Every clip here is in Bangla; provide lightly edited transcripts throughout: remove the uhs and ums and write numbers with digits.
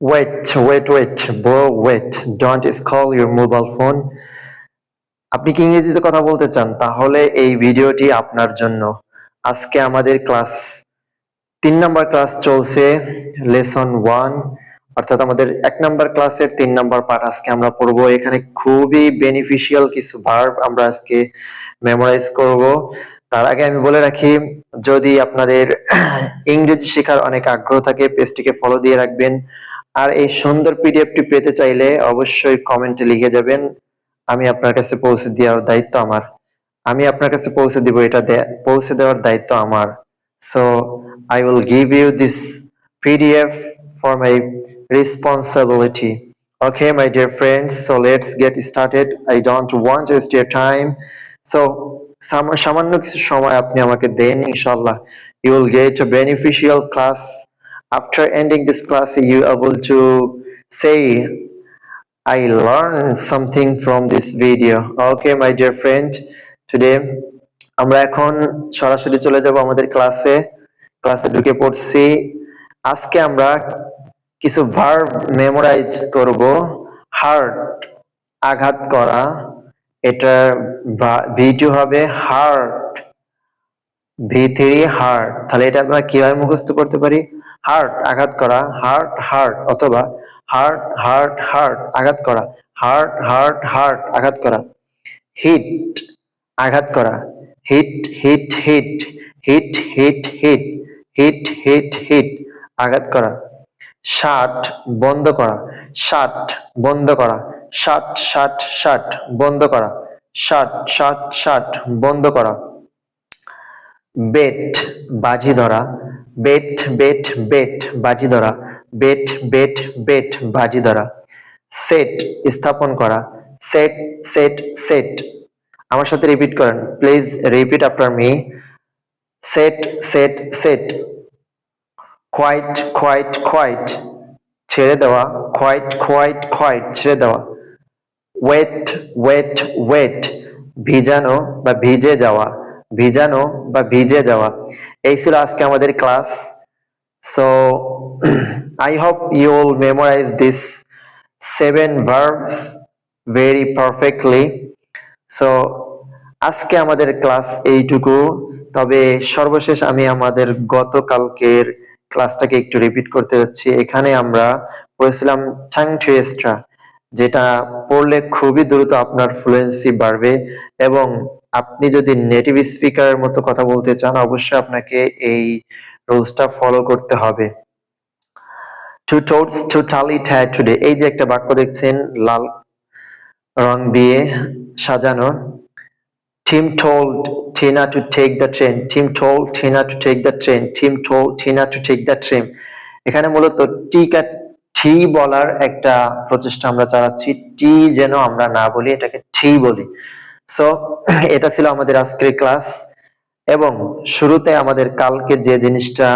Bro, wait. Don't scroll your mobile phone. আপনি কি ইংরেজিতে কথা বলতে চান? তাহলে এই ভিডিওটি আপনার জন্য। আজকে আমাদের ক্লাস 3 নাম্বার ক্লাস চলছে, লেসন 1, অর্থাৎ আমাদের 1 নাম্বার ক্লাসের 3 নাম্বার পার্ট আজকে আমরা পড়বো। এখানে খুবই বেনিফিশিয়াল কিছু ভার্ব আমরা আজকে মেমোরাইজ করব। তার আগে আমি বলে রাখি, যদি আপনাদের ইংরেজি শেখার অনেক আগ্রহ থাকে, পেজটিকে ফলো দিয়ে রাখবেন। আর এই সুন্দর পিডিএফটি পেতে চাইলে অবশ্যই কমেন্টে লিখে যাবেন, আমি আপনার কাছে পৌঁছে দেওয়ার দায়িত্ব আমার। আমি আপনার কাছে পৌঁছে দিব, পৌঁছে দেওয়ার দায়িত্ব আমার। So I will give you this PDF for my responsibility. Okay, my dear friends, so let's get started. I don't want to waste your time. So সামান্য কিছু সময় আপনি আমাকে দেন, ইনশাআল্লাহ you will get a beneficial class. After ending this class, you are able to say, I learned something from this video. Okay, my dear friend, today আমরা এখন সরাসরি চলে যাব আমাদের ক্লাসে ঢুকে পড়ছি। আজকে আমরা কিছু ভার্ব মেমোরাইজ করব। হার্ট, আঘাত করা, এটার V2 হবে হার্ট, V3 হার্ট। তাহলে এটা আমরা কিভাবে মুখস্থ করতে পারি? হার্ট, আঘাত করা, হার্ট হার্ট, অথবা হার্ট হার্ট হার্ট, আঘাত করা, হার্ট হার্ট হার্ট, আঘাত করা। হিট, আঘাত করা, hit hit hit, hit hit hit, hit hit hit, আঘাত করা। শাট, বন্ধ করা, শাট, বন্ধ করা, শাট শাট শাট, বন্ধ করা, শাট শাট শাট, বন্ধ করা। বেট, বাজি ধরা, বেট বেট বেট, বাজি ধরা, বেট বেট বেট, বাজি ধরা। সেট, স্থাপন করা, সেট সেট সেট। আমার সাথে রিপিট করেন, please repeat after me. Set set set. Quite quite quite, ছেড়ে দেওয়া, কোয়াইট কোয়াইট কোয়াইট, ছেড়ে দেওয়া। ওয়েট ওয়েট ওয়েট, ভিজানো বা ভিজে যাওয়া, ভিজানো বা ভিজে যাওয়া। এই ছিল আজকে আমাদের class. So I hope you will memorize this 7 verbs very perfectly. So আজকে আমাদের ক্লাস এইটুকু। তবে সর্বশেষ আমি আমাদের গতকালকের ক্লাসটাকে একটু রিপিট করতে যাচ্ছি। এখানে আমরা পড়েছিলাম ঠাং থুয়েস্ট্রা, যেটা পড়লে খুবই দ্রুত আপনার ফ্লুয়েন্সি বাড়বে, এবং আপনি যদি নেটিভ স্পিকারের মতো কথা বলতে চান, অবশ্যই আপনাকে এই রুলসটা ফলো করতে হবে। টু টোটস টু টালি ট্যাড টুডে, এই যে একটা বাক্য দেখছেন লাল রং দিয়ে সাজানো। Tim told Tina to take the train. Tim told Tina to take the train. Tim told Tina to take the train. এখানে মূলত টি বলার একটা প্রচেষ্টা আমরা চালাচ্ছি। টি যেন আমরা না বলি, এটাকে টি বলি। সো এটা ছিল আমাদের আজকের ক্লাস, এবং শুরুতে আমাদের কালকে যে জিনিসটা,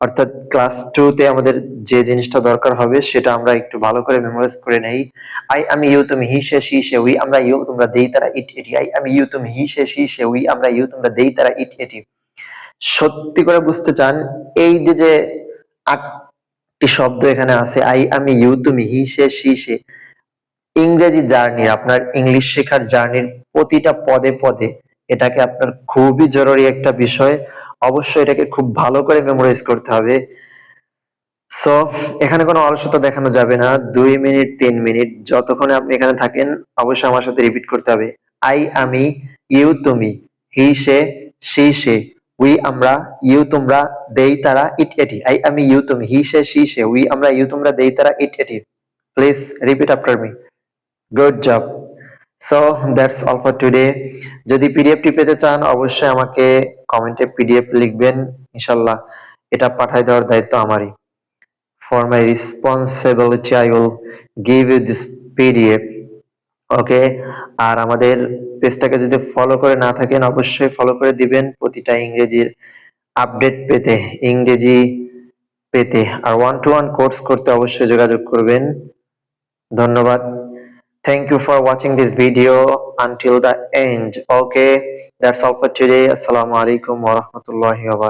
অর্থাৎ ক্লাস 2 তে আমাদের যে জিনিসটা দরকার হবে সেটা আমরা একটু ভালো করে মেমোরাইজ করে নেই। আই, আমি, ইউ, তুমি, হি, সে, শি, সে, উই, আমরা, ইউ, তোমরা, দেই, তারা, ইট, এটি। আই, আমি, ইউ, তুমি, হি, সে, শি, সে, উই, আমরা, ইউ, তোমরা, দেই, তারা, ইট, এটি। সত্যি করে বুঝতে চান, এই যে 8টি শব্দ এখানে আছে, আই, আমি, ইউ, তুমি, হি, সে, শি, সে, ইংরেজি জার্নি, আপনার ইংলিশ শেখার জার্নির প্রতিটা পদে পদে এটাকে আপনার খুবই জরুরি একটা বিষয়। অবশ্যই এটাকে খুব ভালো করে মেমোরাইজ করতে হবে। সো এখানে কোনো অলসতা দেখানো যাবে না। 2 মিনিট 3 মিনিট যতক্ষণে আপনি এখানে থাকেন, অবশ্যই আমার সাথে রিপিট করতে হবে। আই, আমি, ইউ, তুমি, হি, সে, শি, সে, উই, আমরা, ইউ, তোমরা, দেই, তারা, ইট, এটি। আই, আমি, ইউ, তুমি, হি, সে, শি, সে, উই, আমরা, ইউ, তোমরা, দেই, তারা, ইট, এটি। Please repeat after me. Good job. So that's all for today. যদি পিডিএফটি পেতে চান, অবশ্যই আমাকে কমেন্টে পিডিএফ লিখবেন, ইনশাল্লাহ এটা পাঠিয়ে দেওয়ার দায়িত্ব আমারই। For my responsibility, I will give you this PDF. ওকে, আর আমাদের পেজটাকে যদি ফলো করে না থাকেন, অবশ্যই ফলো করে দিবেন প্রতিটা ইংরেজির আপডেট পেতে, ইংরেজি পেতে। আর 1-to-1 কোর্স করতে অবশ্যই যোগাযোগ করবেন। ধন্যবাদ। Thank you for watching this video until the end. Okay, that's all for today. Assalamu alaikum wa rahmatullahi wa barakatuh.